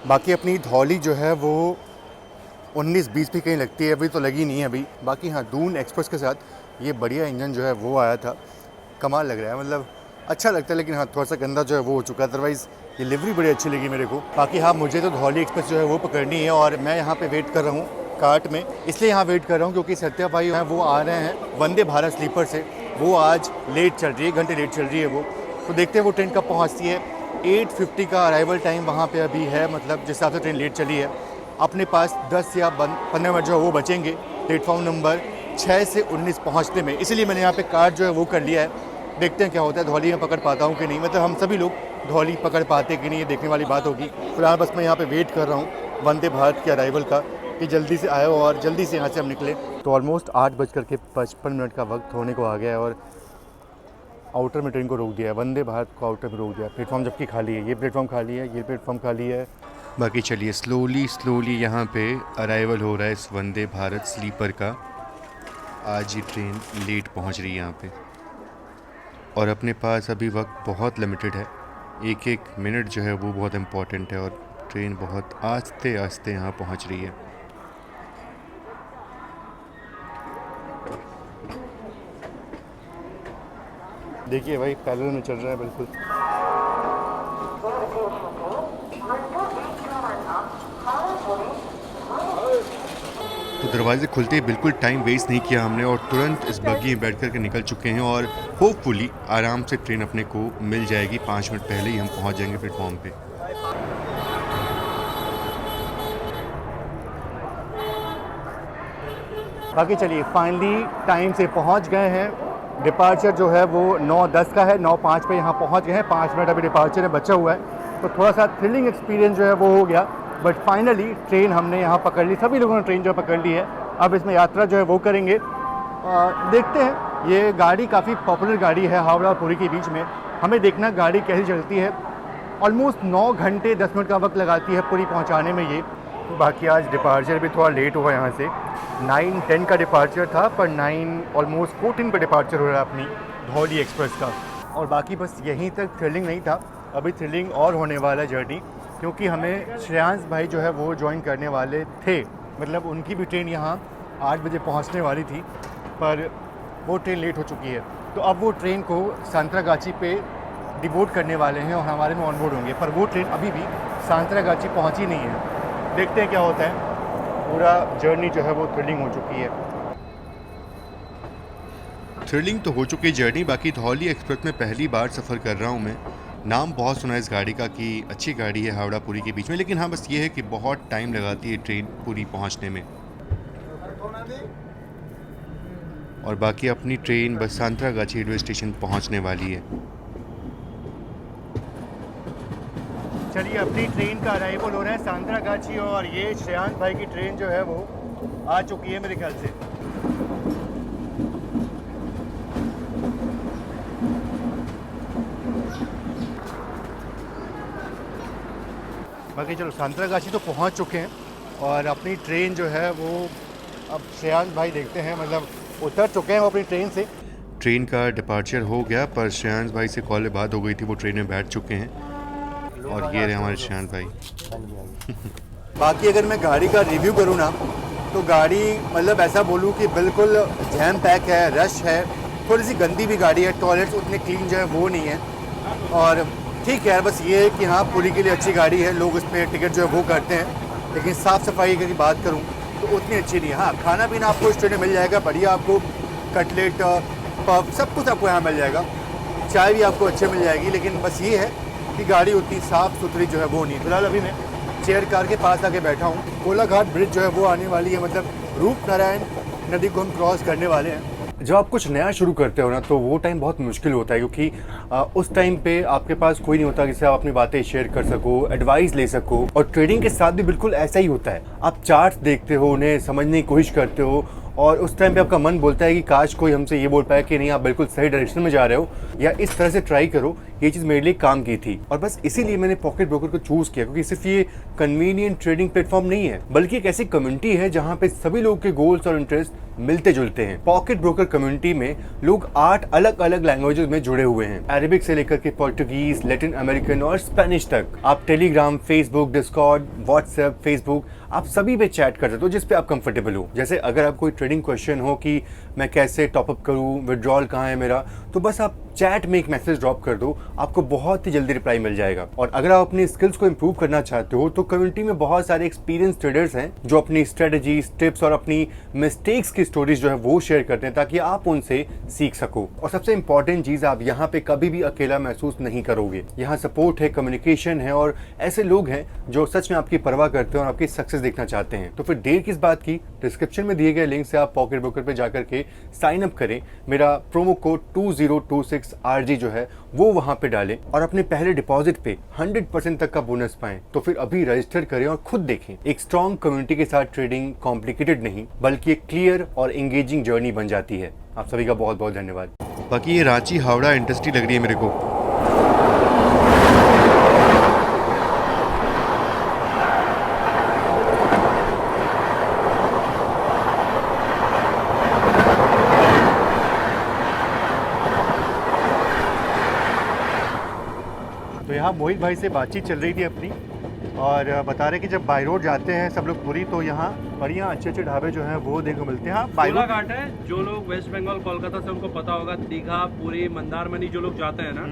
बाकी अपनी धौली जो है वो 19-20 भी कहीं लगती है, अभी तो लगी नहीं है अभी। बाकी हाँ, दून एक्सप्रेस के साथ ये बढ़िया इंजन जो है वो आया था, कमाल लग रहा है, मतलब अच्छा लगता है। लेकिन हाँ, थोड़ा सा गंदा जो है वो हो चुका है, अदरवाइज़ ये लिवरी बड़ी अच्छी लगी मेरे को। बाकी हाँ, मुझे तो धौली एक्सप्रेस जो है वो पकड़नी है और मैं यहाँ पे वेट कर रहा हूँ कार्ट में। इसलिए यहाँ वेट कर रहा हूँ क्योंकि सत्या भाई हैं वो आ रहे हैं वंदे भारत स्लीपर से। वो आज लेट चल रही है, 1 घंटे लेट चल रही है वो, तो देखते हैं वो ट्रेन कब पहुँचती है। 8:50 का अराइवल टाइम वहाँ पे अभी है, मतलब जिस हिसाब से ट्रेन लेट चली है। अपने पास 10 या 15 मिनट जो है वो बचेंगे प्लेटफॉर्म नंबर 6 से 19 पहुँचने में, इसलिए मैंने यहाँ पे कार्ड जो है वो कर लिया है। देखते हैं क्या होता है, धौली में पकड़ पाता हूँ कि नहीं, मतलब हम सभी लोग धौली पकड़ पाते कि नहीं, ये देखने वाली बात होगी। फिलहाल बस मैं यहाँ पे वेट कर रहा हूँ वंदे भारत के अराइवल का, कि जल्दी से आए और जल्दी से यहाँ से हम निकले। तो ऑलमोस्ट 8:55 का वक्त होने को आ गया है और आउटर में ट्रेन को रोक दिया है, वंदे भारत को आउटर में रोक दिया है। प्लेटफॉर्म जबकि खाली है, ये प्लेटफॉर्म खाली है, ये प्लेटफॉर्म खाली है। बाकी चलिए स्लोली यहाँ पे अराइवल हो रहा है इस वंदे भारत स्लीपर का। आज ये ट्रेन लेट पहुँच रही है यहाँ पे और अपने पास अभी वक्त बहुत लिमिटेड है। एक एक मिनट जो है वो बहुत इम्पॉर्टेंट है और ट्रेन बहुत आस्ते आस्ते यहाँ पहुँच रही है। देखिए भाई, पैरेलल में चल रहा है बिल्कुल। तो दरवाजे खुलते ही बिल्कुल टाइम वेस्ट नहीं किया हमने और तुरंत इस बग्गी में बैठ कर के निकल चुके हैं और होपफुली आराम से ट्रेन अपने को मिल जाएगी। 5 मिनट पहले ही हम पहुंच जाएंगे प्लेटफॉर्म पे। बाकी चलिए फाइनली टाइम से पहुंच गए हैं। डिपार्चर जो है वो 9:10 का है, 9:05 पे यहाँ पहुंच गए हैं। 5 मिनट अभी डिपार्चर में बचा हुआ है, तो थोड़ा सा थ्रिलिंग एक्सपीरियंस जो है वो हो गया। बट फाइनली ट्रेन हमने यहाँ पकड़ ली, सभी लोगों ने ट्रेन जो पकड़ ली है। अब इसमें यात्रा जो है वो करेंगे। देखते हैं, ये गाड़ी काफ़ी पॉपुलर गाड़ी है हावड़ा और पुरी के बीच में। हमें देखना गाड़ी कैसी चलती है। ऑलमोस्ट 9 घंटे 10 मिनट का वक्त लगाती है पुरी पहुँचाने में ये। बाकी आज डिपार्चर भी थोड़ा लेट हुआ यहाँ से। 9:10 का डिपार्चर था, पर 9:14 पे डिपार्चर हो रहा है अपनी धौली एक्सप्रेस का। और बाकी बस यहीं तक थ्रिलिंग नहीं था, अभी थ्रिलिंग और होने वाला है जर्नी, क्योंकि हमें श्रेयांश भाई जो है वो ज्वाइन करने वाले थे। मतलब उनकी भी ट्रेन यहाँ 8 बजे पहुँचने वाली थी, पर वो ट्रेन लेट हो चुकी है। तो अब वो ट्रेन को सांतरागाची पे डिबोर्ड करने वाले हैं और हमारे में ऑनबोर्ड होंगे, पर वो ट्रेन अभी भी सांतरागाची पहुँची नहीं है। देखते हैं क्या होता है। पूरा जर्नी जो है वो थ्रिलिंग हो चुकी है। थ्रिलिंग तो हो चुकी है जर्नी। बाकी धौली एक्सप्रेस में पहली बार सफ़र कर रहा हूँ मैं। नाम बहुत सुना है इस गाड़ी का कि अच्छी गाड़ी है हावड़ा पुरी के बीच में, लेकिन हाँ बस ये है कि बहुत टाइम लगाती है ट्रेन पुरी पहुँचने में। और बाकी अपनी train bus Santragachi railway station पहुँचने वाली है। चलिए, अपनी ट्रेन का अराइवल हो रहा है सांतरागाची और ये श्रेयांश भाई की ट्रेन जो है वो आ चुकी है मेरे ख्याल से। बाकी चलो, सांतरागाची तो पहुंच चुके हैं और अपनी ट्रेन जो है वो अब श्रेयांश भाई देखते हैं, मतलब उतर चुके हैं वो अपनी ट्रेन से। ट्रेन का डिपार्चर हो गया, पर श्रेयांश भाई से कॉल बात हो गई थी, वो ट्रेन में बैठ चुके हैं और ये रहे हमारे श्रेयांश भाई। बाकी अगर मैं गाड़ी का रिव्यू करूँ ना, तो गाड़ी मतलब ऐसा बोलूँ कि बिल्कुल जैम पैक है, रश है, थोड़ी सी गंदी भी गाड़ी है, टॉयलेट्स उतने क्लीन जो है वो नहीं है। और ठीक है यार, बस ये है कि हाँ पुरी के लिए अच्छी गाड़ी है, लोग उसमें टिकट जो है वो करते हैं, लेकिन साफ़ सफाई की बात करूँ तो उतनी अच्छी नहीं है। हाँ, खाना पीना आपको इस ट्रेन में मिल जाएगा बढ़िया, आपको कटलेट पफ सब कुछ आपको यहाँ मिल जाएगा, चाय भी आपको अच्छे मिल जाएगी। लेकिन बस ये है कि गाड़ी उतनी साफ़ सुथरी जो है वो नहीं। फिलहाल अभी मैं चेयर कार के पास आके बैठा हूँ। कोलाघाट ब्रिज जो है वो आने वाली है, मतलब रूपनारायण नदी को हम क्रॉस करने वाले हैं। जब आप कुछ नया शुरू करते हो ना, तो वो टाइम बहुत मुश्किल होता है, क्योंकि उस टाइम पे आपके पास कोई नहीं होता जिससे आप अपनी बातें शेयर कर सको, एडवाइस ले सको। और ट्रेडिंग के साथ भी बिल्कुल ऐसा ही होता है। आप चार्ट्स देखते हो, उन्हें समझने की कोशिश करते हो और उस टाइम पे आपका मन बोलता है कि काश कोई हमसे ये बोल पाए कि नहीं, आप बिल्कुल सही डायरेक्शन में जा रहे हो या इस तरह से ट्राई करो, ये चीज़ मेरे लिए काम की थी और बस इसीलिए मैंने पॉकेट ब्रोकर को चूज किया, क्योंकि सिर्फ ये कन्वीनियंट ट्रेडिंग प्लेटफॉर्म नहीं है बल्कि एक ऐसी कम्युनिटी है जहाँ पे सभी लोग के गोल्स और इंटरेस्ट मिलते जुलते हैं। पॉकेट ब्रोकर कम्युनिटी में लोग 8 अलग अलग लैंग्वेजेस में जुड़े हुए हैं, अरेबिक से लेकर के पोर्टुगीज, लैटिन अमेरिकन और स्पेनिश तक। आप Telegram, Facebook, Discord, WhatsApp, Facebook, आप सभी पे चैट कर सकते हो जिस पे आप कंफर्टेबल हो। जैसे अगर आप कोई ट्रेडिंग क्वेश्चन हो कि मैं कैसे टॉपअप करूं, विड्रॉल कहाँ है मेरा, तो बस आप चैट में एक मैसेज ड्रॉप कर दो, आपको बहुत ही जल्दी रिप्लाई मिल जाएगा। और अगर आप अपनी स्किल्स को इंप्रूव करना चाहते हो तो कम्युनिटी में बहुत सारे एक्सपीरियंस ट्रेडर्स हैं जो अपनी स्ट्रेटजीज, टिप्स और अपनी मिस्टेक्स की स्टोरीज जो है वो शेयर करते हैं ताकि आप उनसे सीख सको। और सबसे इंपॉर्टेंट चीज, आप यहाँ पे कभी भी अकेला महसूस नहीं करोगे। यहाँ सपोर्ट है, कम्युनिकेशन है और ऐसे लोग हैं जो सच में आपकी परवाह करते हैं और आपकी सक्सेस देखना चाहते हैं। तो फिर देर किस बात की, डिस्क्रिप्शन में दिए गए लिंक से आप पॉकेट ब्रोकर पे जाकर के साइन अप करें। मेरा प्रोमो कोड 2026RG जो है वो वहां पे डालें और अपने पहले डिपॉजिट पे 100% तक का बोनस पाएं। तो फिर अभी रजिस्टर करें और खुद देखें, एक स्ट्रॉन्ग कम्युनिटी के साथ ट्रेडिंग कॉम्प्लिकेटेड नहीं बल्कि एक क्लियर और एंगेजिंग जर्नी बन जाती है। आप सभी का बहुत बहुत धन्यवाद। बाकी ये रांची हावड़ा इंडस्ट्री लग रही है मेरे को। तो यहाँ मोहित भाई से बातचीत चल रही थी अपनी और बता रहे कि जब बाई रोड जाते हैं सब लोग पूरी, तो यहाँ बढ़िया अच्छे अच्छे ढाबे जो हैं वो देखने को मिलते हैं। कोला घाट है, जो लोग वेस्ट बंगाल कोलकाता से उनको पता होगा, दीघा, पुरी, मंदारमनी जो लोग जाते हैं ना,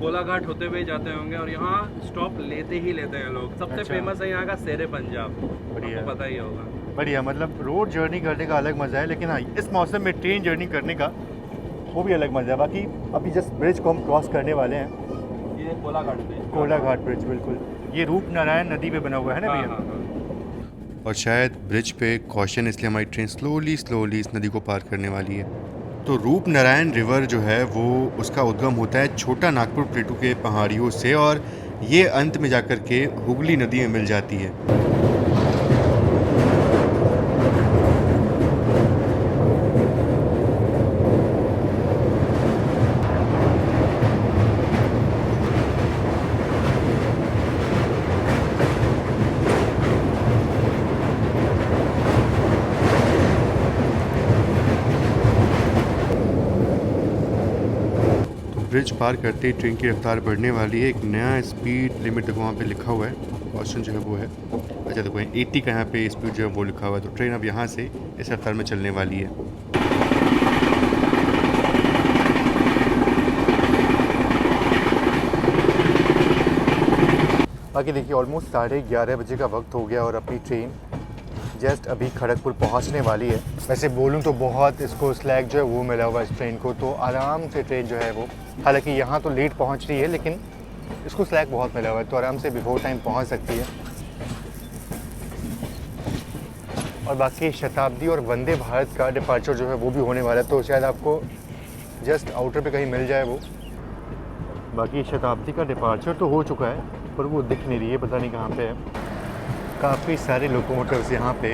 कोला घाट होते हुए जाते होंगे और यहाँ स्टॉप लेते ही लेते हैं लोग। सबसे फेमस है यहाँ का शेरे पंजाब, बढ़िया, आपको पता ही होगा। बढ़िया, मतलब रोड जर्नी करने का अलग मज़ा है, लेकिन हाँ इस मौसम में ट्रेन जर्नी करने का वो भी अलग मज़ा है। बाकी अभी जस्ट ब्रिज को हम क्रॉस करने वाले हैं, ये कोला घाट पे, कोला घाट ब्रिज, बिल्कुल ये रूपनारायण नदी पे बना हुआ है ना भैया। और शायद ब्रिज पे कॉशन, इसलिए हमारी ट्रेन स्लोली इस नदी को पार करने वाली है। तो रूपनारायण रिवर जो है वो उसका उद्गम होता है छोटा नागपुर प्लेटू के पहाड़ियों से और ये अंत में जाकर के हुगली नदी में मिल जाती है। ब्रिज पार करते ही ट्रेन की रफ्तार बढ़ने वाली है। एक नया स्पीड लिमिट देखो वहाँ पे लिखा हुआ है, कॉशन जो है वो है, अच्छा देखो 80 का यहाँ पे स्पीड जो है वो लिखा हुआ है। तो ट्रेन अब यहाँ से इस रफ्तार में चलने वाली है। बाकी देखिए ऑलमोस्ट 11:30 बजे का वक्त हो गया और अपनी ट्रेन जस्ट अभी खड़गपुर पहुंचने वाली है। वैसे बोलूं तो बहुत इसको स्लैग जो है वो मिला हुआ है इस ट्रेन को, तो आराम से ट्रेन जो है वो, हालांकि यहाँ तो लेट पहुंच रही है लेकिन इसको स्लैग बहुत मिला हुआ है, तो आराम से बिफोर टाइम पहुंच सकती है। और बाकी शताब्दी और वंदे भारत का डिपार्चर जो है वो भी होने वाला है, तो शायद आपको जस्ट आउटर पे कहीं मिल जाए वो। बाकी शताब्दी का डिपार्चर तो हो चुका है पर वो दिख नहीं रही है, पता नहीं कहाँ पे है। काफ़ी सारे लोकोमोटिव्स यहाँ पे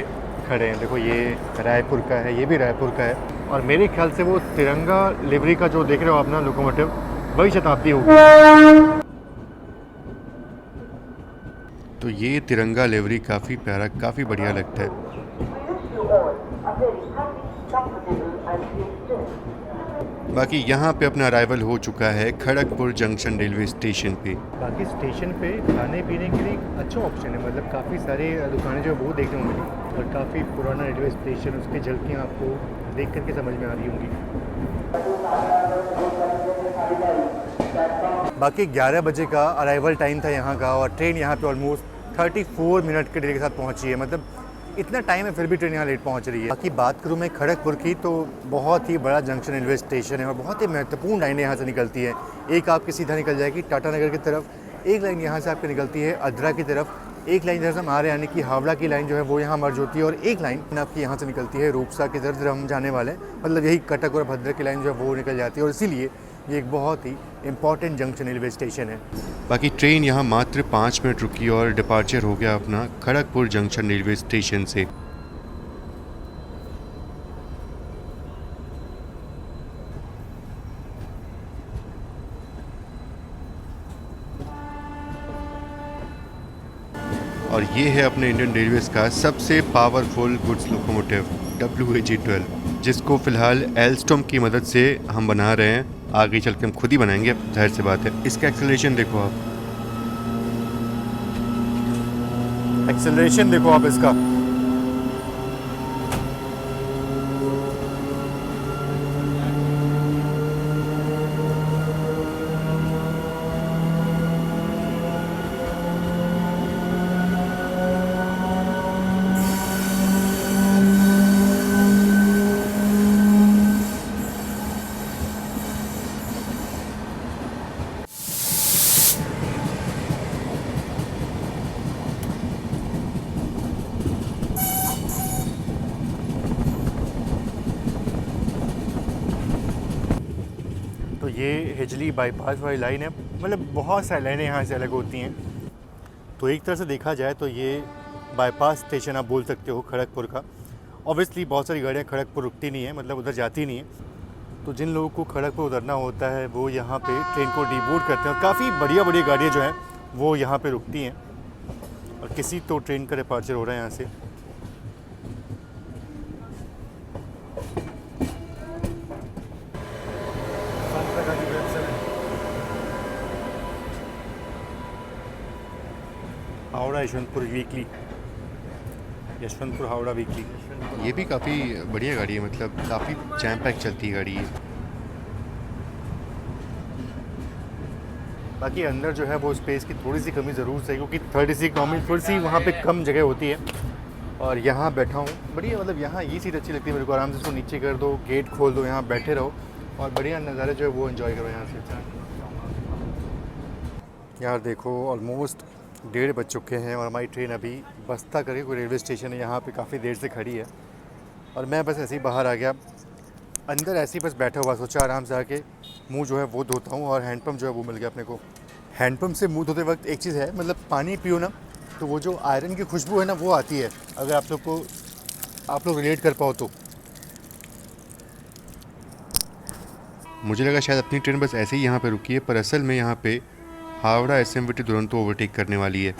खड़े हैं, देखो ये रायपुर का है, ये भी रायपुर का है और मेरे ख्याल से वो तिरंगा लिवरी का जो देख रहे हो आप ना लोकोमोटिव, वही शताब्दी होगी। तो ये तिरंगा लिवरी काफ़ी प्यारा, काफ़ी बढ़िया लगता है। बाकी यहाँ पे अपना अराइवल हो चुका है खड़गपुर जंक्शन रेलवे स्टेशन पे। बाकी स्टेशन पे खाने पीने के लिए अच्छा ऑप्शन है, मतलब काफ़ी सारे दुकानें जो वो देखने को मिली और काफ़ी पुराना रेलवे स्टेशन, उसकी झलकियाँ आपको देख करके समझ में आ रही होंगी। बाकी 11 बजे का अराइवल टाइम था यहाँ का और ट्रेन यहाँ पे ऑलमोस्ट 34 मिनट के डिले के साथ पहुँची है, मतलब इतना टाइम है फिर भी ट्रेन यहाँ लेट पहुँच रही है। बाकी बात करूँ मैं खड़गपुर की, तो बहुत ही बड़ा जंक्शन रेलवे स्टेशन है और बहुत ही महत्वपूर्ण लाइनें यहाँ से निकलती है। एक आपकी सीधा निकल जाएगी टाटा नगर की तरफ, एक लाइन यहाँ से आपकी निकलती है अद्रा की तरफ, एक लाइन जैसे हम आ रहे हैं यानी कि हावड़ा की लाइन जो है वो यहाँ मर्ज होती है और एक लाइन आपकी यहाँ से निकलती है रूपसा की तरफ हम जाने वाले हैं, मतलब यही कटक और भद्रक की लाइन जो है वो निकल जाती है और इसीलिए ये एक बहुत ही इम्पॉर्टेंट जंक्शन रेलवे स्टेशन है। बाकी ट्रेन यहाँ मात्र 5 मिनट रुकी और डिपार्चर हो गया अपना खड़गपुर जंक्शन रेलवे स्टेशन से। और ये है अपने इंडियन रेलवेज़ का सबसे पावरफुल गुड्स लोकोमोटिव WAG-12, जिसको फ़िलहाल एल्स्टॉम की मदद से हम बना रहे हैं। आगे चल के हम खुद ही बनाएंगे, जाहिर सी बात है। इसका एक्सेलरेशन देखो आप, एक्सेलरेशन देखो आप इसका। तो ये हिजली बाईपास वाली लाइन है, मतलब बहुत सारी लाइनें यहाँ से अलग होती हैं। तो एक तरह से देखा जाए तो ये बाईपास स्टेशन आप बोल सकते हो खड़गपुर का। ऑब्वियसली बहुत सारी गाड़ियाँ खड़गपुर रुकती नहीं है, मतलब उधर जाती नहीं है। तो जिन लोगों को खड़गपुर उतरना होता है वो यहाँ पे ट्रेन को डीबोर्ड करते हैं और काफ़ी बढ़िया बढ़िया गाड़ियाँ जो हैं वो यहाँ पे रुकती हैं। और किसी तो ट्रेन का डिपार्चर हो रहा है यहाँ से। Howrah Yesvantpur weekly, Yesvantpur Howrah weekly. ये भी काफ़ी बढ़िया गाड़ी है, मतलब काफ़ी जैम पैक चलती है गाड़ी ये। बाकी अंदर जो है वो स्पेस की थोड़ी सी कमी ज़रूर है, क्योंकि थर्ड AC इकॉनमी थोड़ी सी वहाँ पे कम जगह होती है। और यहाँ बैठा हूँ बढ़िया, मतलब यहाँ ये सीट अच्छी लगती है मेरे को। आराम से इसको नीचे कर दो, गेट खोल दो, यहाँ बैठे रहो और बढ़िया नज़ारे जो है वो एंजॉय करो यहाँ से। यार देखो ऑलमोस्ट 1:30 बज चुके हैं और हमारी ट्रेन अभी बस्ता करके कोई रेलवे स्टेशन है यहाँ पे काफ़ी देर से खड़ी है। और मैं बस ऐसे ही बाहर आ गया, अंदर ऐसे ही बस बैठा हुआ, सोचा आराम से आके मुंह जो है वो धोता हूँ। और हैंडपम्प जो है वो मिल गया अपने को। हैंडपम्प से मुंह धोते वक्त एक चीज़ है, मतलब पानी पियो ना तो वो जो आयरन की खुशबू है ना वो आती है, अगर आप लोग रिलेट कर पाओ तो। मुझे लगा शायद अपनी ट्रेन बस ऐसे ही यहाँ पे रुकी है, पर असल में यहाँ पे हावड़ा SMVT दुरंतो ओवरटेक करने वाली है।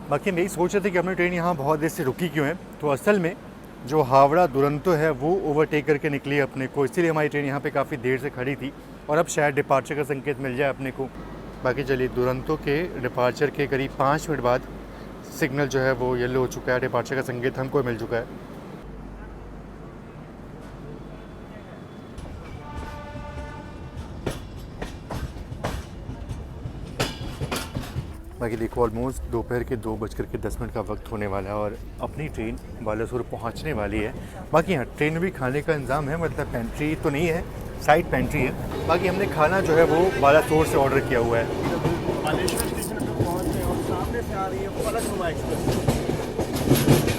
बाकी हम यही सोच रहे थे कि अपनी ट्रेन यहाँ बहुत देर से रुकी क्यों है। तो असल में जो हावड़ा दुरंतो है वो ओवरटेक करके निकली है अपने को, इसीलिए हमारी ट्रेन यहाँ पे काफ़ी देर से खड़ी थी। और अब शायद डिपार्चर का संकेत मिल जाए अपने को। बाकी चलिए, दुरंतो के डिपार्चर के करीब 5 मिनट बाद सिग्नल जो है वो येलो हो चुका है, डिपार्चर का संकेत हमको मिल चुका है। बाकी देखो ऑलमोस्ट दोपहर के 2:10 का वक्त होने वाला है और अपनी ट्रेन बालासोर पहुंचने वाली है। बाकी हाँ, ट्रेन में भी खाने का इंतज़ाम है, मतलब पेंट्री तो नहीं है, साइड पेंट्री है। बाकी हमने खाना जो है वो बालासोर से ऑर्डर किया हुआ है। बालेश्वर स्टेशन पे पहुंच गए और सामने से आ रही है फलकनुमा एक्सप्रेस।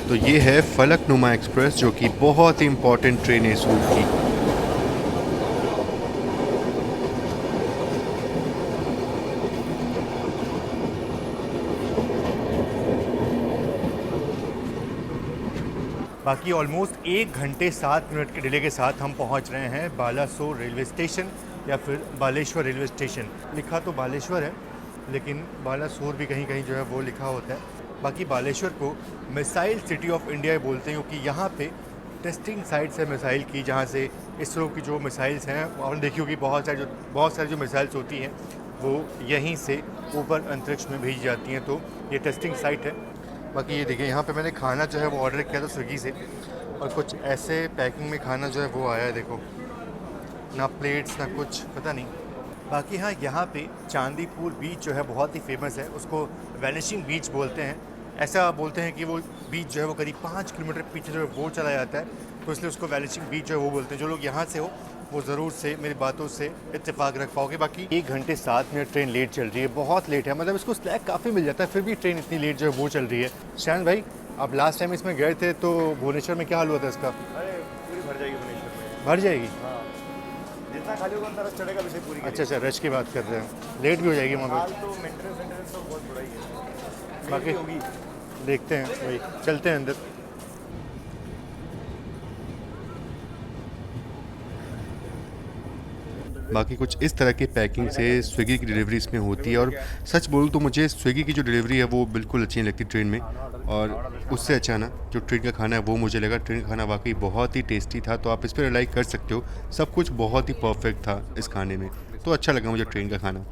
तो ये है फलकनुमा एक्सप्रेस, जो कि बहुत ही इंपॉर्टेंट ट्रेन है इस रूट की। बाकी ऑलमोस्ट 1 घंटे 7 मिनट के डिले के साथ हम पहुंच रहे हैं बालासोर रेलवे स्टेशन, या फिर बालेश्वर रेलवे स्टेशन। लिखा तो बालेश्वर है, लेकिन बालासोर भी कहीं कहीं जो है वो लिखा होता है। बाकी बालेश्वर को मिसाइल सिटी ऑफ इंडिया बोलते हैं, क्योंकि यहाँ पे टेस्टिंग साइट्स है मिसाइल की, जहाँ से इसरो की जो मिसाइल्स हैं, और देखिए कि बहुत सारी जो मिसाइल्स होती हैं वो यहीं से ऊपर अंतरिक्ष में भेजी जाती हैं। तो ये टेस्टिंग साइट है। बाकी ये देखिए, यहाँ पे मैंने खाना जो है वो ऑर्डर किया था स्विगी से, और कुछ ऐसे पैकिंग में खाना जो है वो आया है। देखो, ना प्लेट्स ना कुछ, पता नहीं। बाकी हाँ, यहाँ पे चांदीपुर बीच जो है बहुत ही फेमस है, उसको वैनिशिंग बीच बोलते हैं। ऐसा बोलते हैं कि वो बीच जो है वो करीब 5 किलोमीटर पीछे जो है वो चला जाता है, तो इसलिए उसको वैनिशिंग बीच जो है वो बोलते हैं। जो लोग यहाँ से हो वो ज़रूर से मेरी बातों से इत्तेफाक रख पाओगे। बाकी 1 घंटे 7 मिनट ट्रेन लेट चल रही है, बहुत लेट है, मतलब इसको स्लैक काफ़ी मिल जाता है, फिर भी ट्रेन इतनी लेट जो है वो चल रही है। शायद भाई, आप लास्ट टाइम इसमें गए थे तो भुवनेश्वर में क्या हाल हुआ था इसका? अरे पूरी भर जाएगी भुवनेश्वर में। भर जाएगी? हाँ। जितना खाली होगा उतना रस चढ़ेगा, वैसे पूरी अच्छा अच्छा, रश की बात कर रहे हैं, लेट भी हो जाएगी वहाँ हाल तो मेंटेनेंस तो बहुत बड़ा ही है, पर। बाकी बाकी होगी। देखते हैं, वही चलते हैं अंदर। बाकी कुछ इस तरह की पैकिंग से स्विगी की डिलीवरी इसमें होती है, और सच बोलूँ तो मुझे स्विगी की जो डिलीवरी है वो बिल्कुल अच्छी नहीं लगती ट्रेन में, और उससे अच्छा ना जो ट्रेन का खाना है वो मुझे लगा। ट्रेन का खाना वाकई बहुत ही टेस्टी था, तो आप इस पर रिलाई कर सकते हो, सब कुछ बहुत ही परफेक्ट था इस खाने में, तो अच्छा लगा मुझे ट्रेन का खाना।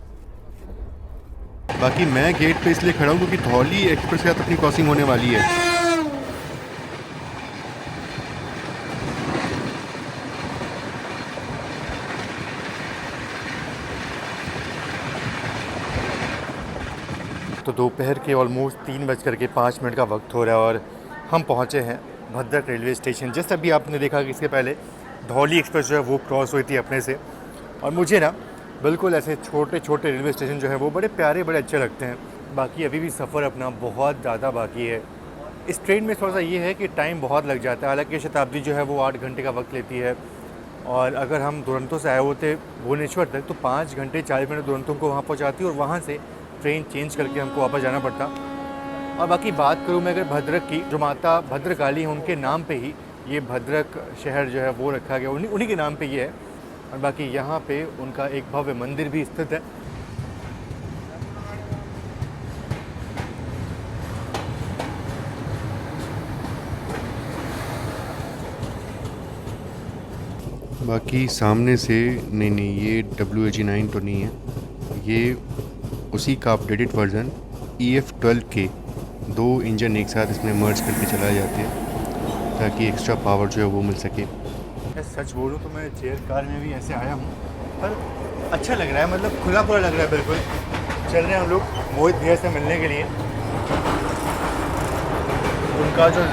बाकी मैं गेट पे इसलिए खड़ा हूँ क्योंकि धौली एक्सप्रेस के साथ अपनी क्रॉसिंग होने वाली है। तो दोपहर के ऑलमोस्ट 3:05 का वक्त हो रहा है और हम पहुँचे हैं भद्रक रेलवे स्टेशन। जैसे अभी आपने देखा कि इसके पहले धौली एक्सप्रेस जो है वो क्रॉस हुई थी अपने से, और मुझे ना बिल्कुल ऐसे छोटे छोटे रेलवे स्टेशन जो है वो बड़े प्यारे, बड़े अच्छे लगते हैं। बाकी अभी भी सफ़र अपना बहुत ज़्यादा बाकी है। इस ट्रेन में थोड़ा सा ये है कि टाइम बहुत लग जाता है, हालांकि शताब्दी जो है वो 8 घंटे का वक्त लेती है, और अगर हम दुरंतो से आए होते भुवनेश्वर तक तो 5 घंटे 40 मिनट दुरंतो को वहाँ पहुँचाती, और वहाँ से ट्रेन चेंज करके हमको वापस जाना पड़ता। और बाकी बात करूँ मैं अगर भद्रक की, जो माता भद्रकाली हैं उनके नाम पे ही ये भद्रक शहर जो है वो रखा गया, उन्हीं के नाम पे ये है। और बाकी यहाँ पे उनका एक भव्य मंदिर भी स्थित है। बाकी सामने से नहीं, ये WAG9 तो नहीं है, ये उसी का अपडेटेड वर्जन EF12 के 2 इंजन एक साथ इसमें मर्ज करके चलाए जाते हैं ताकि एक्स्ट्रा पावर जो है वो मिल सके। मैं सच बोलूँ तो मैं चेयर कार में भी ऐसे आया हूँ, पर अच्छा लग रहा है, मतलब खुला खुला लग रहा है बिल्कुल। चल रहे हैं हम लोग मोहित भैया से मिलने के लिए, उनका जो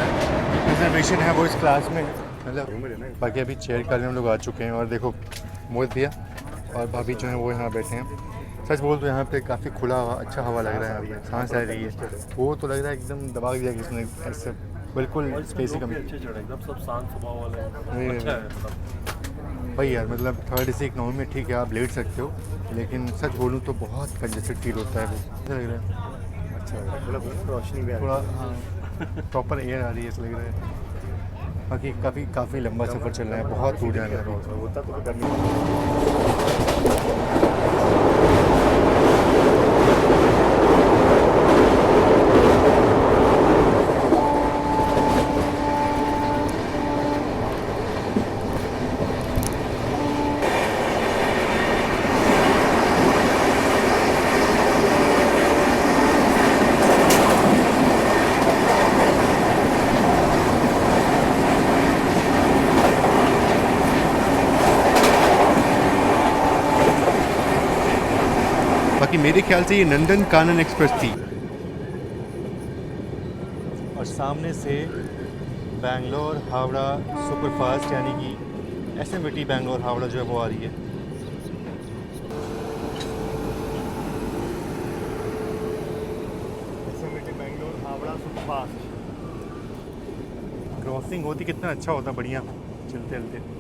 रिजर्वेशन है वो इस क्लास में है, मतलब। बाकी अभी चेयर कार में हम लोग आ चुके हैं, और देखो मोहित भैया और भाभी जो हैं वो यहाँ बैठे हैं। सच बोल तो यहाँ पे काफ़ी खुला हवा, अच्छा हवा लग रहा है, अभी सांस आ रही है। वो तो लग रहा है एकदम दबा दिया किसने, ऐसे बिल्कुल स्पेस ही कमी। अच्छे चढ़े एकदम, सब शांत स्वभाव वाले, अच्छा है मतलब। भाई यार मतलब थर्ड AC इकोनॉमी में ठीक है आप लेट सकते हो, लेकिन सच बोलूँ तो बहुत कंजेस्टेड फील होता है वो, ऐसा लग रहा है। अच्छा है, मतलब रोशनी भी थोड़ा हाँ प्रॉपर एयर आ रही है ऐसा लग रहा है। बाकी काफ़ी लंबा सफ़र चल रहा है, बहुत दूर जाना है। होता तो गर्मी। बाकी मेरे ख्याल से ये नंदन कानन एक्सप्रेस थी, और सामने से बैंगलोर हावड़ा सुपरफास्ट यानी कि SMT बैंगलोर हावड़ा जो है वो आ रही है। बैंगलोर हावड़ा सुपरफास्ट क्रॉसिंग होती कितना अच्छा होता, बढ़िया चलते चलते।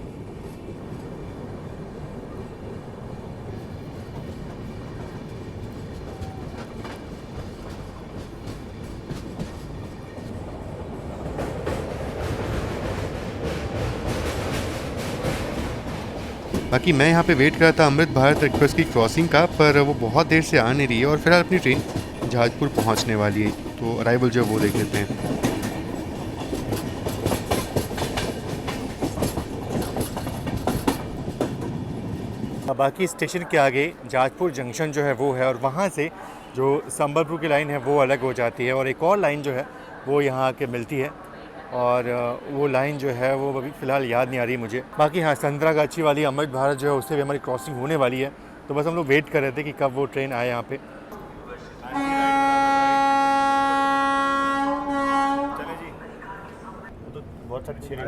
बाकी मैं यहाँ पे वेट कर रहा था अमृत भारत एक्सप्रेस की क्रॉसिंग का, पर वो बहुत देर से आ नहीं रही है, और फिलहाल अपनी ट्रेन जहाजपुर पहुँचने वाली है, तो अराइवल जो है वो देख लेते हैं। बाकी स्टेशन के आगे जहाजपुर जंक्शन जो है वो है, और वहाँ से जो संबलपुर की लाइन है वो अलग हो जाती है, और एक और लाइन जो है वो यहाँ आके मिलती है, और वो लाइन जो है वो अभी फ़िलहाल याद नहीं आ रही मुझे। बाकी हाँ संतरागाछी वाली अमृत भारत जो है उससे भी हमारी क्रॉसिंग होने वाली है, तो बस हम लोग वेट कर रहे थे कि कब वो ट्रेन आए यहाँ पे। चले जी, वो तो बहुत सारी छेड़ी।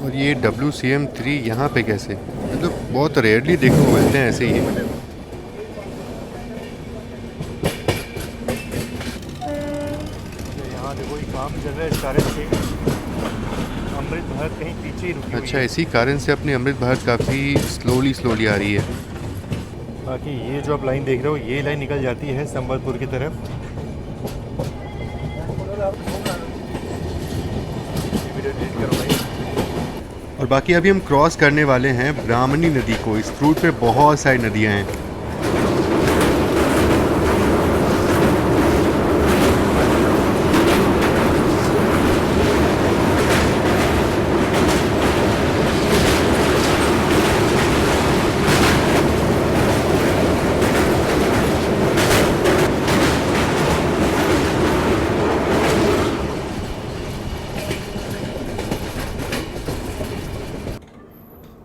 और ये WCM3 यहाँ पे कैसे, मतलब बहुत रेयरली देखने को मिलते हैं ऐसे ही। देखो ये काम चल रहा है, इस कारण से अमृत भारत कहीं पीछे ही रुकी हुई अच्छा, है। इसी कारण से अपनी अमृत भारत काफ़ी स्लोली आ रही है। बाकी ये जो आप लाइन देख रहे हो, ये लाइन निकल जाती है संबलपुर की तरफ। और बाकी अभी हम क्रॉस करने वाले हैं ब्राह्मणी नदी को। इस रूट पे बहुत सारी नदियाँ हैं।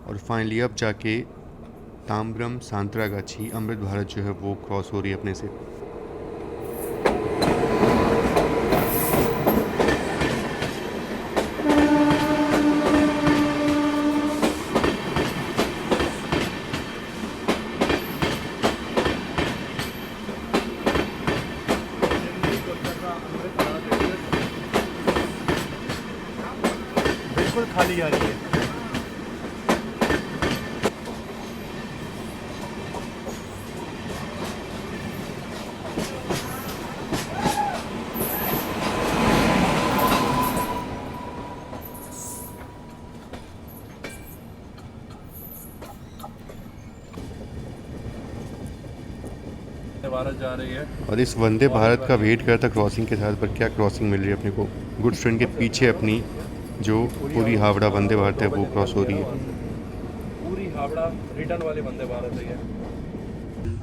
और फाइनली अब जाके ताम्रम सांतरागाछी अमृत भारत जो है वो क्रॉस हो रही है अपने से। बिल्कुल खाली आ रही है। भारत जा रही है। और इस वंदे भारत का वेट करता क्रॉसिंग के साथ, पर क्या क्रॉसिंग मिल रही है अपने को। गुड ट्रेन के पीछे अपनी जो पूरी हावड़ा वंदे भारत है वो क्रॉस हो रही है। पूरी हावड़ा रिटर्न वाली वंदे भारत है ये।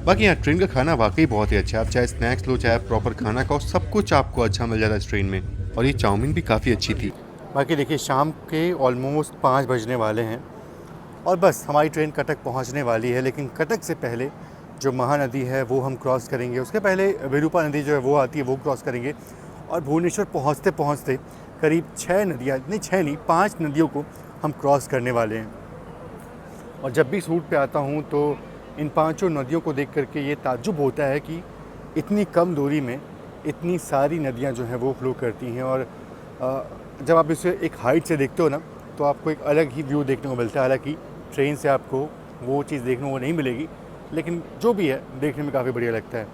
बाकी यहाँ ट्रेन का खाना वाकई बहुत ही अच्छा है। आप चाहे स्नैक्स लो, चाहे प्रॉपर खाना खाओ, सब कुछ आपको अच्छा मिल जाता है इस ट्रेन में। और ये चाउमीन भी काफ़ी अच्छी थी। बाकी देखिए शाम के ऑलमोस्ट 5 बजने वाले हैं और बस हमारी ट्रेन कटक पहुंचने वाली है। लेकिन कटक से पहले जो महानदी है वो हम क्रॉस करेंगे। उसके पहले विरूपा नदी जो है वो आती है, वो क्रॉस करेंगे। और भुवनेश्वर पहुंचते पहुंचते करीब 6 नदियाँ, नहीं 6 नहीं 5 नदियों को हम क्रॉस करने वाले हैं। और जब भी इस रूट पे आता हूँ तो इन 5 नदियों को देख करके ये ताज्जुब होता है कि इतनी कम दूरी में इतनी सारी नदियाँ जो हैं वो फ्लो करती हैं। और जब आप इसे एक हाइट से देखते हो ना, तो आपको एक अलग ही व्यू देखने को मिलता है। हालांकि ट्रेन से आपको वो चीज़ देखने को नहीं मिलेगी, लेकिन जो भी है देखने में काफ़ी बढ़िया लगता है।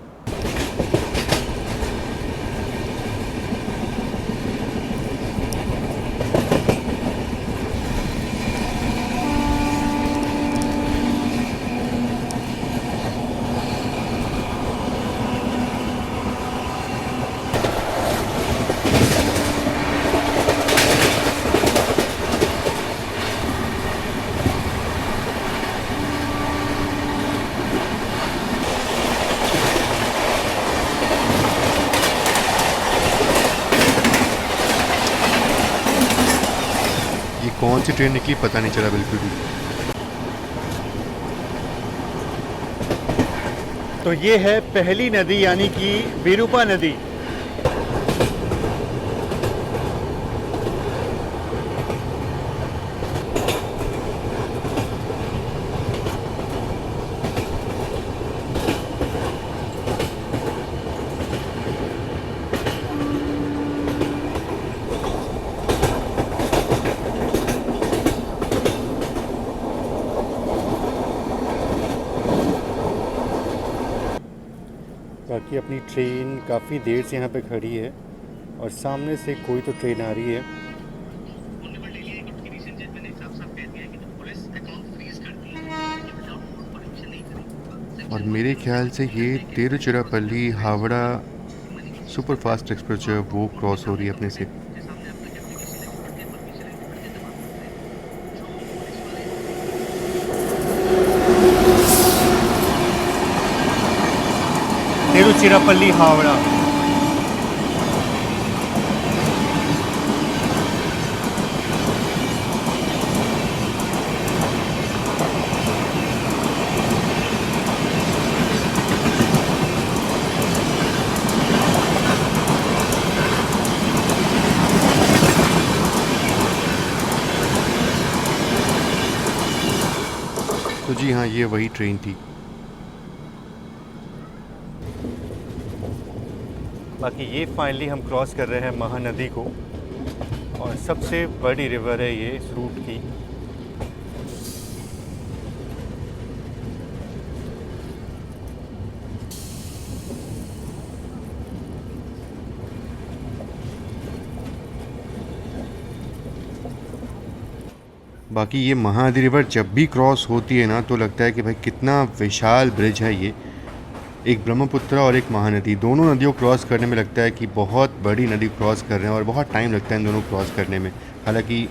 कौन सी ट्रेन निकली पता नहीं चला बिल्कुल भी। तो ये है पहली नदी यानी कि विरूपा नदी। बाकी अपनी ट्रेन काफ़ी देर से यहाँ पे खड़ी है और सामने से कोई तो ट्रेन आ रही है। और मेरे ख्याल से ये तिरुचिरापल्ली हावड़ा सुपरफास्ट एक्सप्रेस जो है वो क्रॉस हो रही है अपने से। तिरुचिरापल्ली हावड़ा। तो जी हाँ, ये वही ट्रेन थी। बाकी ये फाइनली हम क्रॉस कर रहे हैं महानदी को, और सबसे बड़ी रिवर है ये इस रूट की। बाकी ये महानदी रिवर जब भी क्रॉस होती है ना तो लगता है कि भाई कितना विशाल ब्रिज है ये। एक ब्रह्मपुत्र और एक महानदी, दोनों नदियों क्रॉस करने में लगता है कि बहुत बड़ी नदी क्रॉस कर रहे हैं और बहुत टाइम लगता है इन दोनों क्रॉस करने में। हालांकि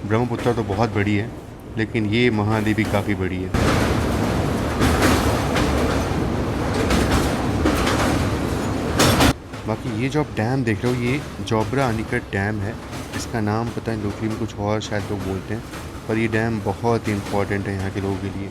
ब्रह्मपुत्र तो बहुत बड़ी है, लेकिन ये महानदी भी काफ़ी बड़ी है। बाकी ये जो आप डैम देख रहे हो ये जोबरा अनीकट डैम है। इसका नाम पता है लोकली में कुछ और शायद लोग बोलते हैं, पर ये डैम बहुत ही इम्पोर्टेंट है यहाँ के लोगों के लिए।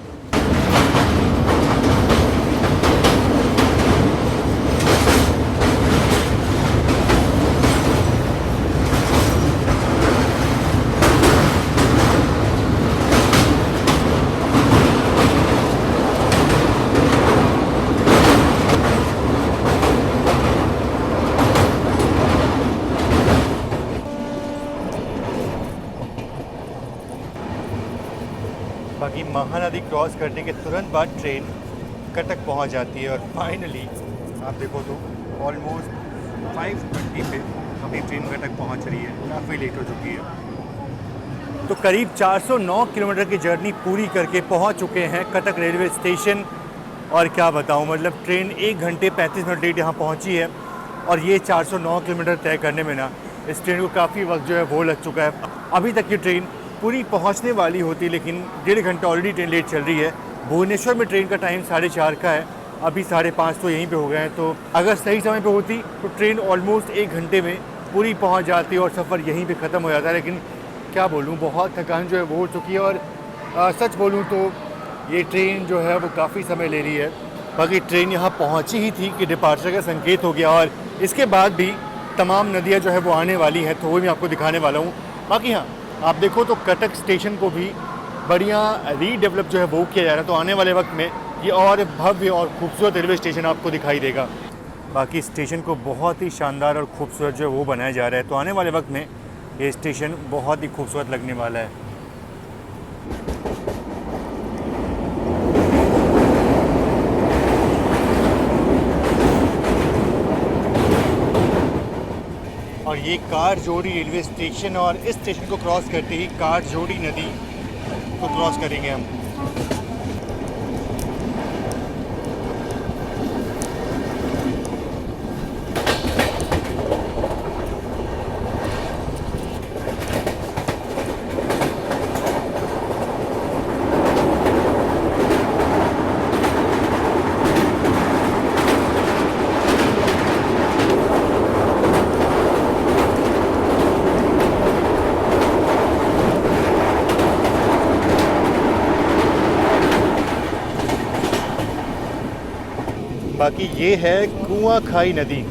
बाकी महानदी क्रॉस करने के तुरंत बाद ट्रेन कटक पहुंच जाती है, और फाइनली आप देखो तो ऑलमोस्ट 5:20 पे अभी ट्रेन कटक पहुंच रही है, काफ़ी लेट हो चुकी है। तो करीब 409 किलोमीटर की जर्नी पूरी करके पहुंच चुके हैं कटक रेलवे स्टेशन। और क्या बताऊं, मतलब ट्रेन 1 घंटे 35 मिनट लेट यहाँ पहुंची है, और ये 409 किलोमीटर तय करने में ना इस ट्रेन को काफ़ी वक्त जो है वो लग चुका है। अभी तक की ट्रेन पूरी पहुंचने वाली होती, लेकिन 1.5 घंटा ऑलरेडी ट्रेन लेट चल रही है। भुवनेश्वर में ट्रेन का टाइम 4:30 का है, अभी 5:30 तो यहीं पे हो गए हैं। तो अगर सही समय पे होती तो ट्रेन ऑलमोस्ट 1 घंटे में पूरी पहुंच जाती और सफ़र यहीं पे ख़त्म हो जाता है। लेकिन क्या बोलूं, बहुत थकान जो है वो हो चुकी है, और सच बोलूं तो ये ट्रेन जो है वो काफ़ी समय ले रही है। बाकी ट्रेन यहाँ पहुँची ही थी कि डिपार्चर का संकेत हो गया, और इसके बाद भी तमाम नदियाँ जो है वो आने वाली हैं, तो वो भी मैं आपको दिखाने वाला हूँ। बाकी हाँ, आप देखो तो कटक स्टेशन को भी बढ़िया रीडेवलप जो है वो किया जा रहा है, तो आने वाले वक्त में ये और भव्य और खूबसूरत रेलवे स्टेशन आपको दिखाई देगा। बाकी स्टेशन को बहुत ही शानदार और खूबसूरत जो है वो बनाया जा रहा है, तो आने वाले वक्त में ये स्टेशन बहुत ही खूबसूरत लगने वाला है। और ये कारजोड़ी रेलवे स्टेशन, और इस स्टेशन को क्रॉस करते ही कारजोड़ी नदी को क्रॉस करेंगे हम। बाकी ये है कुआंखाई नदी।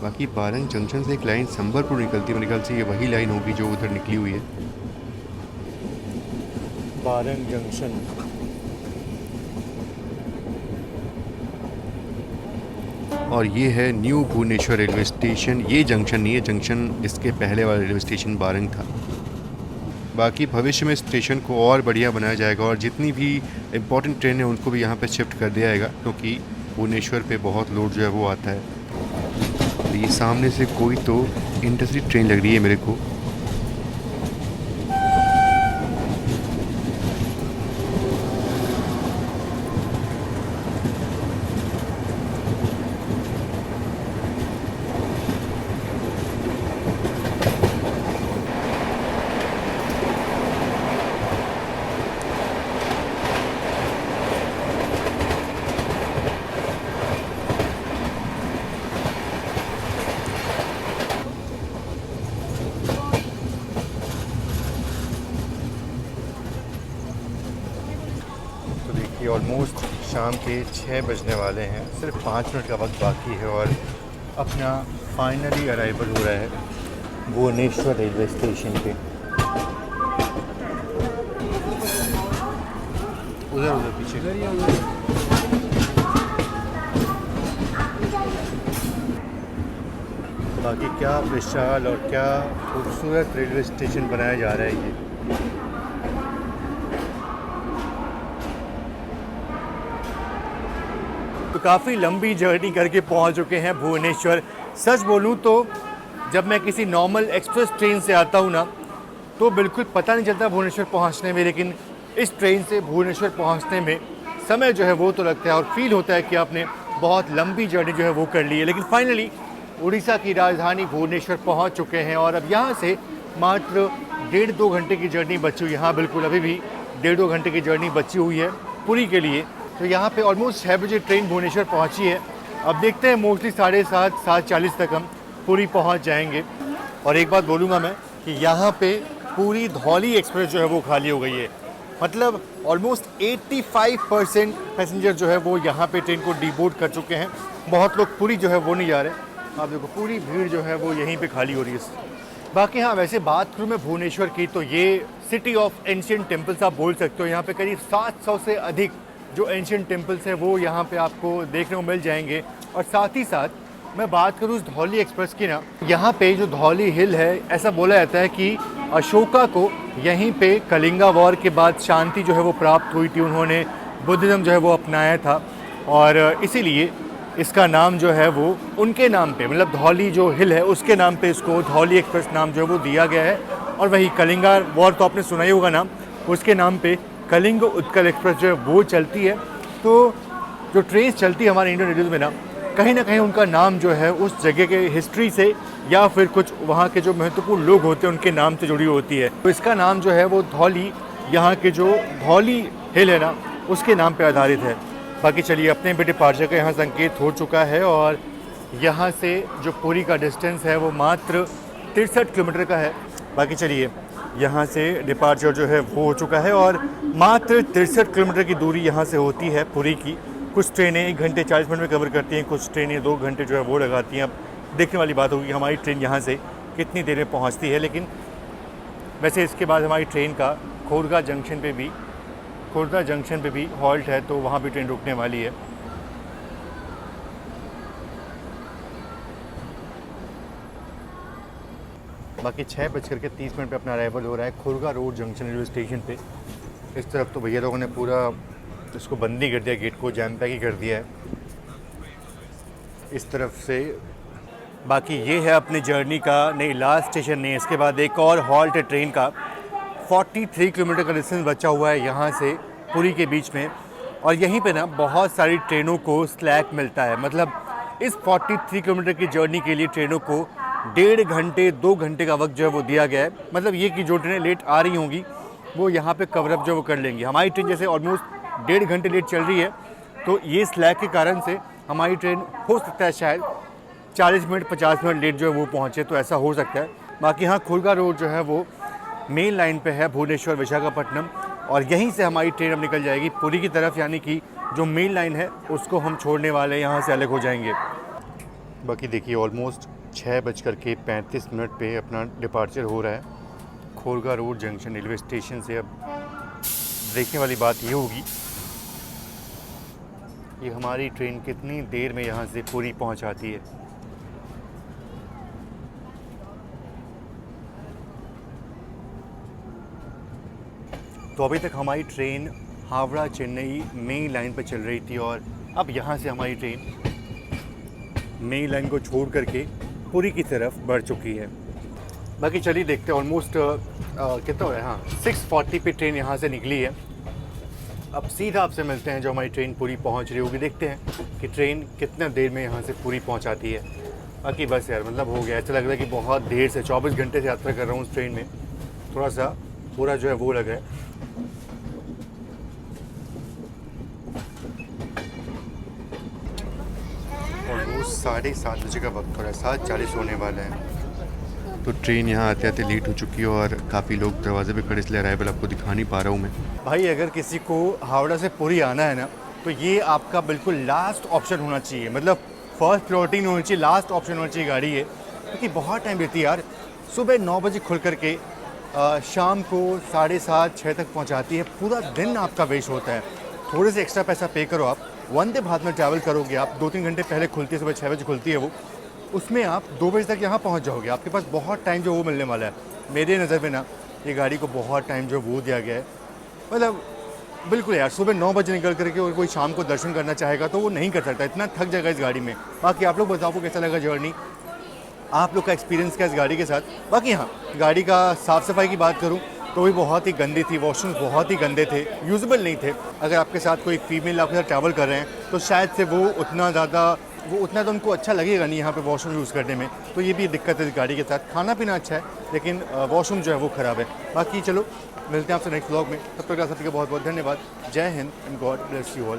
बाकी बारंग जंक्शन से एक लाइन संबलपुर निकलती है, मेरे ख्याल से ये वही लाइन होगी जो उधर निकली हुई है। बारंग जंक्शन। और ये है न्यू भुवनेश्वर रेलवे स्टेशन। ये जंक्शन नहीं है, जंक्शन इसके पहले वाला रेलवे स्टेशन बारंग था। बाकी भविष्य में स्टेशन को और बढ़िया बनाया जाएगा, और जितनी भी इम्पोर्टेंट ट्रेन है उनको भी यहाँ पे शिफ्ट कर दिया जाएगा, क्योंकि भुवनेश्वर पे बहुत लोड जो है वो आता है। ये सामने से कोई तो इंटरसिटी ट्रेन लग रही है मेरे को। कि ऑलमोस्ट शाम के 6 बजने वाले हैं, सिर्फ 5 मिनट का वक्त बाकी है और अपना फाइनली अराइवल हो रहा है भुवनेश्वर रेलवे स्टेशन पे। उधर पीछे बाकी क्या विशाल और क्या खूबसूरत रेलवे स्टेशन बनाया जा रहा है ये। तो काफ़ी लंबी जर्नी करके पहुंच चुके हैं भुवनेश्वर। सच बोलूं तो जब मैं किसी नॉर्मल एक्सप्रेस ट्रेन से आता हूं ना तो बिल्कुल पता नहीं चलता भुवनेश्वर पहुंचने में, लेकिन इस ट्रेन से भुवनेश्वर पहुंचने में समय जो है वो तो लगता है और फील होता है कि आपने बहुत लंबी जर्नी जो है वो कर ली है। लेकिन फाइनली उड़ीसा की राजधानी भुवनेश्वर पहुंच चुके हैं और अब यहाँ से मात्र 1.5-2 घंटे की जर्नी बची हुई है। हाँ बिल्कुल, अभी भी 1.5-2 घंटे की जर्नी बची हुई है पुरी के लिए। तो यहाँ पे ऑलमोस्ट 6 बजे ट्रेन भुवनेश्वर पहुँची है। अब देखते हैं मोस्टली 7:30 7:40 तक हम पुरी पहुँच जाएंगे। और एक बात बोलूँगा मैं कि यहाँ पे पूरी धौली एक्सप्रेस जो है वो खाली हो गई है। मतलब ऑलमोस्ट 85% पैसेंजर जो है वो यहाँ पे ट्रेन को डीबोर्ड कर चुके हैं। बहुत लोग पुरी जो है वो नहीं जा रहे। आप देखो पूरी भीड़ जो है वो यहीं पे खाली हो रही है। बाकी हाँ, वैसे बात करूँ मैं भुवनेश्वर की तो ये सिटी ऑफ एंशिएंट टेम्पल्स आप बोल सकते हो। यहाँ पे करीब 700 से अधिक जो एंशिएंट टेम्पल्स हैं वो यहाँ पे आपको देखने को मिल जाएंगे। और साथ ही साथ मैं बात करूँ उस धौली एक्सप्रेस की ना, यहाँ पे जो धौली हिल है, ऐसा बोला जाता है कि अशोका को यहीं पे कलिंगा वॉर के बाद शांति जो है वो प्राप्त हुई थी। उन्होंने बुद्धिज़्म जो है वो अपनाया था और इसीलिए इसका नाम जो है वो उनके नाम पे, मतलब धौली जो हिल है उसके नाम पे इसको धौली एक्सप्रेस नाम जो है वो दिया गया है। और वही कलिंगा वॉर तो आपने सुना ही होगा नाम, उसके नाम पे कलिंग उत्कल एक्सप्रेस जो है वो चलती है। तो जो ट्रेन चलती है हमारे इंडियन रेलवे में ना कहीं उनका नाम जो है उस जगह के हिस्ट्री से या फिर कुछ वहाँ के जो महत्वपूर्ण लोग होते हैं उनके नाम से जुड़ी होती है। तो इसका नाम जो है वो धौली, यहाँ के जो धौली हिल है ना उसके नाम पे आधारित है। बाकी चलिए, अपने भी डिपार्चर का यहाँ संकेत हो चुका है और यहाँ से जो पुरी का डिस्टेंस है वो मात्र 63 किलोमीटर का है। बाकी चलिए, यहाँ से डिपार्चर जो है वो हो चुका है और मात्र 63 किलोमीटर की दूरी यहाँ से होती है पुरी की। कुछ ट्रेनें 1 घंटे 40 मिनट में कवर करती हैं, कुछ ट्रेनें 2 घंटे जो है वो लगाती हैं। अब देखने वाली बात होगी कि हमारी ट्रेन यहाँ से कितनी देर में पहुँचती है। लेकिन वैसे इसके बाद हमारी ट्रेन का खोरगा जंक्शन पे भी हॉल्ट है, तो वहाँ भी ट्रेन रुकने वाली है। बाकी 6:30 पे अपना अराइवल हो रहा है खोरगा रोड जंक्शन रेलवे स्टेशन पे। इस तरफ तो भैया लोगों ने पूरा इसको बंदी कर दिया, गेट को जैम पैक ही कर दिया है इस तरफ से। बाकी ये है अपनी जर्नी का नहीं लास्ट स्टेशन नहीं, इसके बाद एक और हॉल्ट है ट्रेन का। 43 किलोमीटर का डिस्टेंस बचा हुआ है यहाँ से पुरी के बीच में। और यहीं पे ना बहुत सारी ट्रेनों को स्लैक मिलता है। मतलब इस 43 किलोमीटर की जर्नी के लिए ट्रेनों को 1.5 घंटे 2 घंटे का वक्त जो है वो दिया गया है। मतलब ये कि जो ट्रेनें लेट आ रही होंगी वो यहाँ पे कवरअप जो वो कर लेंगी। हमारी ट्रेन जैसे ऑलमोस्ट 1.5 घंटे लेट चल रही है, तो ये स्लैक के कारण से हमारी ट्रेन हो सकता है शायद 40 मिनट 50 मिनट लेट जो है वो पहुँचे, तो ऐसा हो सकता है। बाकी हाँ, खोरगा रोड जो है वो मेन लाइन पे है भुवनेश्वर विशाखापट्टनम और यहीं से हमारी ट्रेन अब निकल जाएगी पुरी की तरफ, यानी कि जो मेन लाइन है उसको हम छोड़ने वाले यहाँ से अलग हो जाएंगे। बाकी देखिए, ऑलमोस्ट 6:35 पे अपना डिपार्चर हो रहा है खोरगा रोड जंक्शन रेलवे स्टेशन से। अब देखने वाली बात ये होगी कि हमारी ट्रेन कितनी देर में यहाँ से पुरी पहुँचाती है। तो अभी तक हमारी train Howrah Chennai main line पर चल रही थी और अब यहाँ से हमारी ट्रेन मेन लाइन को छोड़ करके पुरी की तरफ बढ़ चुकी है। बाकी चलिए देखते हैं, ऑलमोस्ट कितना हो रहा है, हाँ 6:40 पे ट्रेन यहाँ से निकली है। अब सीधा आपसे मिलते हैं जो हमारी ट्रेन पुरी पहुँच रही होगी। देखते हैं कि ट्रेन कितना देर में यहाँ से पुरी पहुँचाती है। बाकी बस यार, मतलब हो गया, ऐसा लग रहा है कि बहुत देर से 24 घंटे से यात्रा कर रहा हूँ उस ट्रेन में। थोड़ा सा पूरा जो है वो लगा है। और वो 7:30 बजे का वक्त हो रहा है, 7:40 होने वाला है। तो ट्रेन यहाँ आते आते लेट हो चुकी है और काफ़ी लोग दरवाजे पे खड़े, इसलिए अराइवल आपको दिखा नहीं पा रहा हूँ मैं। भाई अगर किसी को हावड़ा से पुरी आना है ना, तो ये आपका बिल्कुल लास्ट ऑप्शन होना चाहिए, मतलब फर्स्ट प्रायोरिटी नहीं होनी चाहिए, लास्ट ऑप्शन होना चाहिए गाड़ी ये, क्योंकि बहुत टाइम लेती है यार। सुबह 9 बजे खुल करके शाम को 7:30 6 तक पहुंचाती है, पूरा दिन आपका वेस्ट होता है। थोड़े से एक्स्ट्रा पैसा पे करो, आप वंदे भारत में ट्रैवल करोगे, आप 2-3 घंटे पहले खुलती है, सुबह 6 बजे खुलती है वो, उसमें आप 2 बजे तक यहाँ पहुँच जाओगे, आपके पास बहुत टाइम जो वो मिलने वाला है। मेरे नज़र में ना ये गाड़ी को बहुत टाइम जो वो दिया गया है, मतलब बिल्कुल यार। सुबह 9 बजे निकल करके और कोई शाम को दर्शन करना चाहेगा तो वो नहीं कर सकता, इतना थक जाएगा इस गाड़ी में। बाकी आप लोग बताओ आपको कैसा लगा जर्नी, आप लोग का एक्सपीरियंस क्या इस गाड़ी के साथ। बाकी हाँ, गाड़ी का साफ़ सफाई की बात करूँ तो भी बहुत ही गंदी थी, वॉशरूम्स बहुत ही गंदे थे, यूजेबल नहीं थे। अगर आपके साथ कोई फीमेल आपके साथ ट्रैवल कर रहे हैं तो शायद से वो उतना तो उनको अच्छा लगेगा नहीं यहाँ पे वॉशरूम यूज़ करने में, तो ये भी दिक्कत है इस गाड़ी के साथ। खाना पीना अच्छा है लेकिन वॉशरूम जो है वो ख़राब है। बाकी चलो मिलते हैं आपसे नेक्स्ट व्लॉग में, तब तक आप सबका बहुत बहुत धन्यवाद। जय Hind and God bless you all.